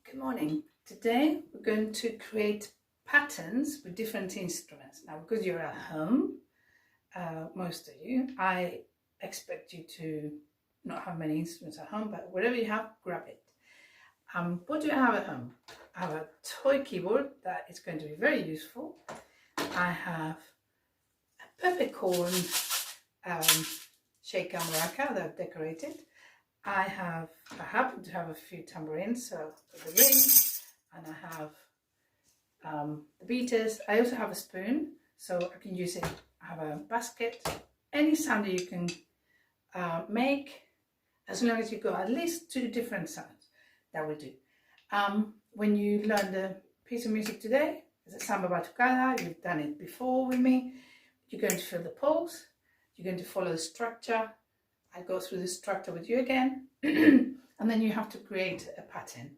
Good morning. Today we're going to create patterns with different instruments. Now, because you're at home, most of you, I expect you to not have many instruments at home, but whatever you have, grab it. What do I have at home? I have a toy keyboard that is going to be very useful. I have a peppercorn shaker maraca that I've decorated. I happen to have a few tambourines, so the rings, and I have the beaters. I also have a spoon, so I can use it. I have a basket. Any sound that you can make, as long as you got at least 2 different sounds, that will do. When you learn the piece of music today, it's a samba batucada. You've done it before with me. You're going to feel the pulse. You're going to follow the structure. I go through the structure with you again, and then you have to create a pattern.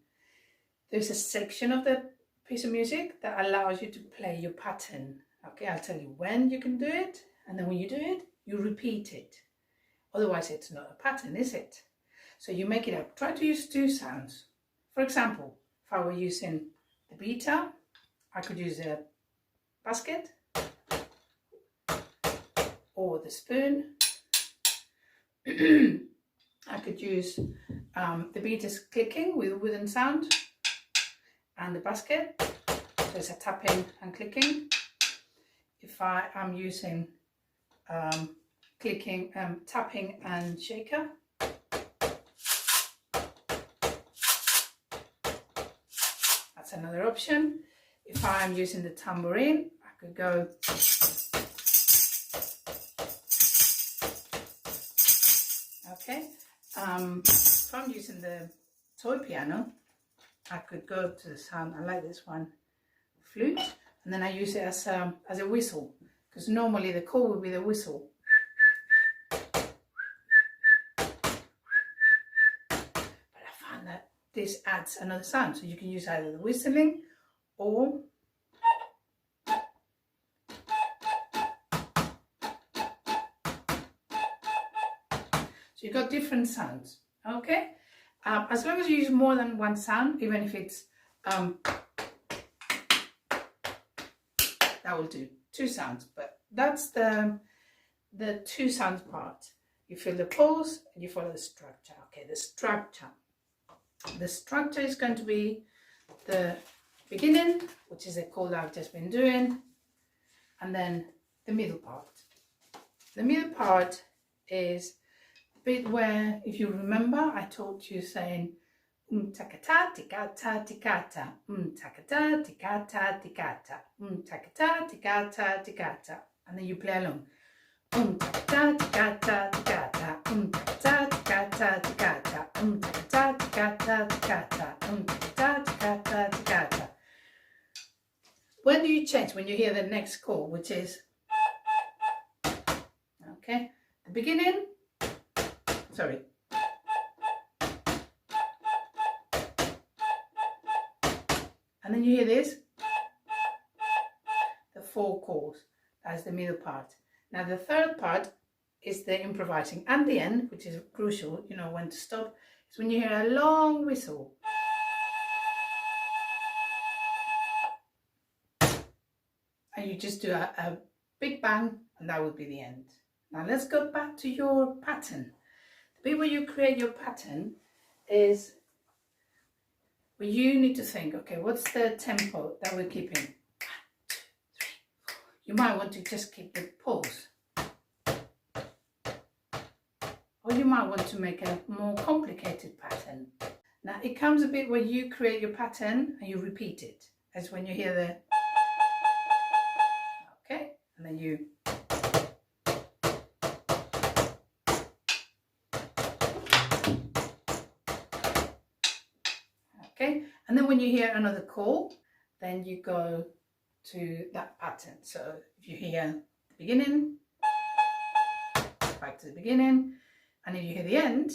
There's a section of the piece of music that allows you to play your pattern. Okay, I'll tell you when you can do it, and then when you do it, you repeat it. Otherwise, it's not a pattern, is it? So you make it up. Try to use 2 sounds. For example, if I were using the beater, I could use a basket or the spoon. I could use the beaters clicking with a wooden sound and the basket. There's a tapping and clicking. If I am using clicking, tapping and shaker. That's another option. If I am using the tambourine, I could go. Okay, if I'm using the toy piano, I could go to the sound. I like this one, flute, and then I use it as a whistle, because normally the call would be the whistle. But I found that this adds another sound, so you can use either the whistling or so you've got different sounds, okay? As long as you use more than 1 sound, even if it's, that will do, 2 sounds, but that's the 2 sounds part. You feel the pulse and you follow the structure. Okay, the structure. The structure is going to be the beginning, which is the chord I've just been doing, and then the middle part. The middle part is bit where, if you remember, I taught you saying takata tikata tikata, takata tikata tikata, takata tikata tikata, and then you play along. Takata tikata tikata, takata tikata tikata, takata tikata tikata, takata tikata tikata. When do you change? When you hear the next chord, which is okay, the beginning. Sorry. And then you hear this, the 4 chords. That's the middle part. Now the third part is the improvising, and the end, which is crucial, you know when to stop, is when you hear a long whistle. And you just do a big bang, and that will be the end. Now let's go back to your pattern. The bit where you create your pattern is where you need to think, okay, what's the tempo that we're keeping? 1, 2, 3, 4. You might want to just keep the pulse. Or you might want to make a more complicated pattern. Now it comes a bit where you create your pattern and you repeat it. That's when you hear the, okay, and then you, okay, and then when you hear another call, then you go to that pattern. So if you hear the beginning, back to the beginning, and if you hear the end,